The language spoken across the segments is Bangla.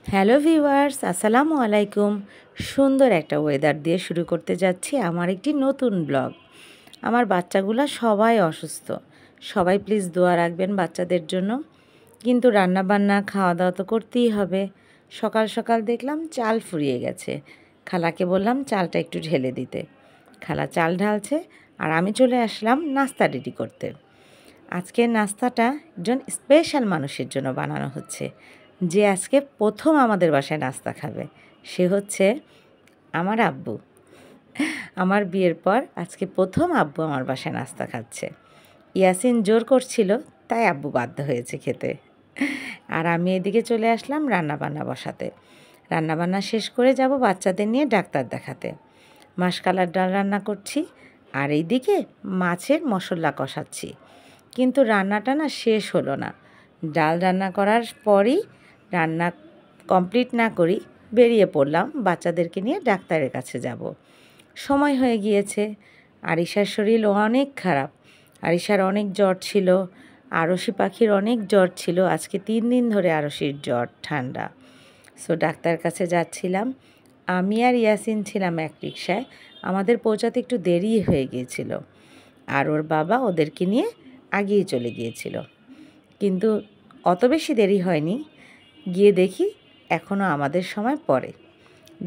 হ্যালো ভিউয়ার্স, আসসালামু আলাইকুম। সুন্দর একটা ওয়েদার দিয়ে শুরু করতে যাচ্ছি আমার একটি নতুন ব্লগ। আমার বাচ্চাগুলো সবাই অসুস্থ। সবাই প্লিজ দোয়া রাখবেন বাচ্চাদের জন্য। কিন্তু রান্নাবান্না খাওয়া দাওয়া তো করতেই হবে। সকাল সকাল দেখলাম চাল ফুরিয়ে গেছে। খালাকে বললাম চালটা একটু ঢেলে দিতে। খালা চাল ঢালছে আর আমি চলে আসলাম নাস্তা রেডি করতে। আজকের নাস্তাটা একজন স্পেশাল মানুষের জন্য বানানো হচ্ছে, যে আজকে প্রথম আমাদের বাসায় নাস্তা খাবে। সে হচ্ছে আমার আব্বু। আমার বিয়ের পর আজকে প্রথম আব্বু আমার বাসায় নাস্তা খাচ্ছে। ইয়াসিন জোর করছিল, তাই আব্বু বাধ্য হয়েছে খেতে। আর আমি এদিকে চলে আসলাম রান্নাবান্না বসাতে। রান্নাবান্না শেষ করে যাব বাচ্চাদের নিয়ে ডাক্তার দেখাতে। মাসকালার ডাল রান্না করছি আর এইদিকে মাছের মশলা কষাচ্ছি। কিন্তু রান্নাটা না শেষ হলো না। ডাল রান্না করার পরই রান্না কমপ্লিট না করি বেরিয়ে পড়লাম বাচ্চাদেরকে নিয়ে ডাক্তারের কাছে যাব। সময় হয়ে গিয়েছে। আরিশার শরীর অনেক খারাপ। আরিশার অনেক জ্বর ছিল, আরশি পাখির অনেক জ্বর ছিল। আজকে 3 দিন ধরে আরশির জ্বর, ঠান্ডা। সো ডাক্তার কাছে যাচ্ছিলাম। আমি আর ইয়াসিন ছিলাম এক রিকশায়। আমাদের পৌঁছাতে একটু দেরি হয়ে গিয়েছিল আর ওর বাবা ওদেরকে নিয়ে আগিয়ে চলে গিয়েছিল। কিন্তু অত বেশি দেরি হয়নি। গিয়ে দেখি এখনও আমাদের সময় পরে।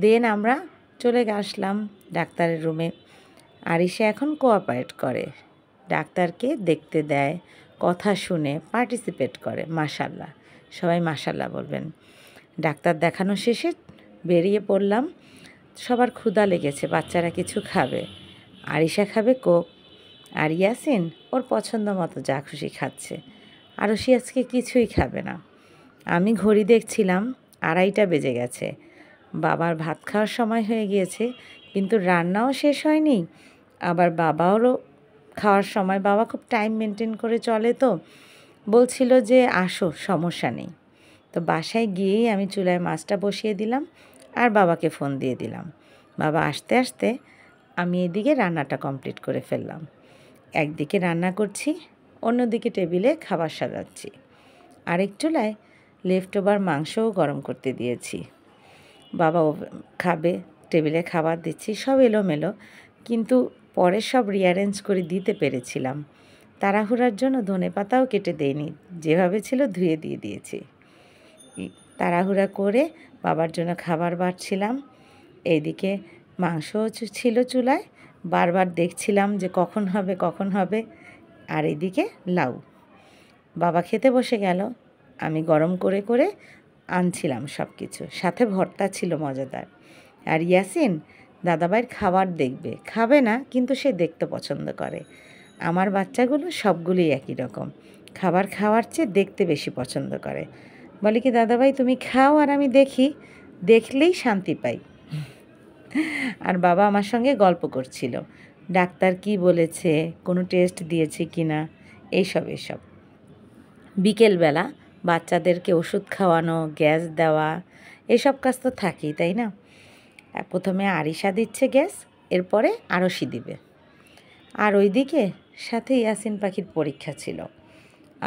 দেন আমরা চলে আসলাম ডাক্তারের রুমে। আরিশা এখন কোঅপারেট করে, ডাক্তারকে দেখতে দেয়, কথা শুনে পার্টিসিপেট করে। মাশাল্লাহ, সবাই মাশাল্লাহ বলবেন। ডাক্তার দেখানো শেষে বেরিয়ে পড়লাম। সবার ক্ষুধা লেগেছে, বাচ্চারা কিছু খাবে। আরিশা খাবে কোক আর ইয়াসিন ওর পছন্দ মতো যা খুশি খাচ্ছে। আরশি আজকে কিছুই খাবে না। আমি ঘড়ি দেখছিলাম, 2:30 বেজে গেছে। বাবার ভাত খাওয়ার সময় হয়ে গিয়েছে, কিন্তু রান্নাও শেষ হয়নি। আবার বাবারও খাওয়ার সময়, বাবা খুব টাইম মেনটেন করে চলে, তো বলছিল যে আসো, সমস্যা নেই। তো বাসায় গিয়েই আমি চুলায় মাছটা বসিয়ে দিলাম আর বাবাকে ফোন দিয়ে দিলাম। বাবা আসতে আসতে আমি এদিকে রান্নাটা কমপ্লিট করে ফেললাম। একদিকে রান্না করছি, অন্যদিকে টেবিলে খাবার সাজাচ্ছি। আরেক চুলায় লেফট ওভার মাংসও গরম করতে দিয়েছি। বাবা খাবে, টেবিলে খাবার দিচ্ছি। সব এলোমেলো, কিন্তু পরে সব রিঅ্যারেঞ্জ করে দিতে পেরেছিলাম। তাড়াহুড়ার জন্য ধনেপাতাও কেটে দেইনি, যেভাবে ছিল ধুয়ে দিয়ে দিয়েছি। তাড়াহুড়া করে বাবার জন্য খাবার বাড়ছিলাম। এইদিকে মাংসও ছিল চুলায়, বারবার দেখছিলাম যে কখন হবে কখন হবে। আর এদিকে লাউ। বাবা খেতে বসে গেল, আমি গরম করে করে আনছিলাম সব কিছু। সাথে ভর্তা ছিল মজাদার। আর ইয়াসিন দাদাভাইয়ের খাবার দেখবে, খাবে না, কিন্তু সে দেখতে পছন্দ করে। আমার বাচ্চাগুলো সবগুলোই একই রকম, খাবার খাওয়ার চেয়ে দেখতে বেশি পছন্দ করে। বলে কি, দাদাভাই তুমি খাও আর আমি দেখি, দেখলেই শান্তি পাই। আর বাবা আমার সঙ্গে গল্প করছিল, ডাক্তার কি বলেছে, কোনো টেস্ট দিয়েছে কি না, এইসব। বিকেলবেলা বাচ্চাদেরকে ওষুধ খাওয়ানো, গ্যাস দেওয়া, এসব কাজ তো থাকেই, তাই না? প্রথমে আরিশা দিচ্ছে গ্যাস, এরপরে আরশি দিবে। আর ওইদিকে সাথে ইয়াসিন পাখির পরীক্ষা ছিল।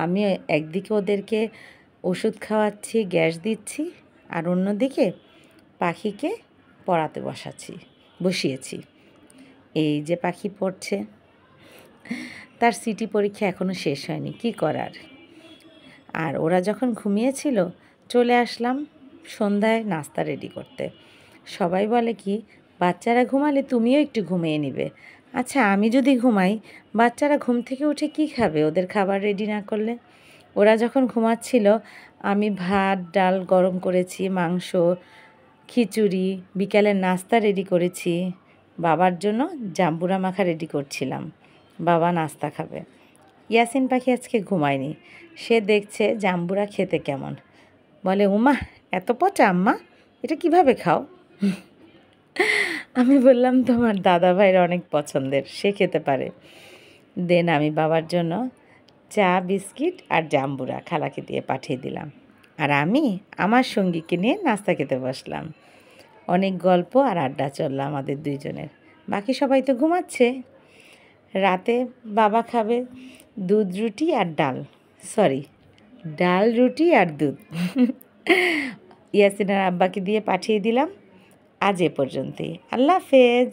আমি একদিকে ওদেরকে ওষুধ খাওয়াচ্ছি, গ্যাস দিচ্ছি, আর অন্যদিকে পাখিকে পড়াতে বসিয়েছি। এই যে পাখি পড়ছে, তার সিটি পরীক্ষা এখনও শেষ হয়নি, কি করার। আর ওরা যখন ঘুমিয়েছিল, চলে আসলাম সন্ধ্যায় নাস্তা রেডি করতে। সবাই বলে কি, বাচ্চারা ঘুমালে তুমিও একটু ঘুমিয়ে নিবে। আচ্ছা, আমি যদি ঘুমাই, বাচ্চারা ঘুম থেকে উঠে কি খাবে ওদের খাবার রেডি না করলে? ওরা যখন ঘুমাচ্ছিল, আমি ভাত ডাল গরম করেছি, মাংস, খিচুড়ি, বিকালের নাস্তা রেডি করেছি। বাবার জন্য জাম্বুরা মাখা রেডি করছিলাম, বাবা নাস্তা খাবে। ইয়াসিন পাখি আজকে ঘুমায়নি, সে দেখছে জাম্বুরা খেতে কেমন। বলে, উমা এত পচা আম্মা, এটা কিভাবে খাও? আমি বললাম তোমার দাদা ভাইয়ের অনেক পছন্দের, সে খেতে পারে। দেন আমি বাবার জন্য চা, বিস্কিট আর জাম্বুরা খালাকে দিয়ে পাঠিয়ে দিলাম। আর আমি আমার সঙ্গীকে নিয়ে নাস্তা খেতে বসলাম। অনেক গল্প আর আড্ডা চললো আমাদের দুইজনের। বাকি সবাই তো ঘুমাচ্ছে। রাতে বাবা খাবে দুধ রুটি আর ডাল, সরি, ডাল রুটি আর দুধ। ইয়াসিনের আব্বাকে দিয়ে পাঠিয়ে দিলাম। আজ এ পর্যন্তই। আল্লাহ হাফেজ।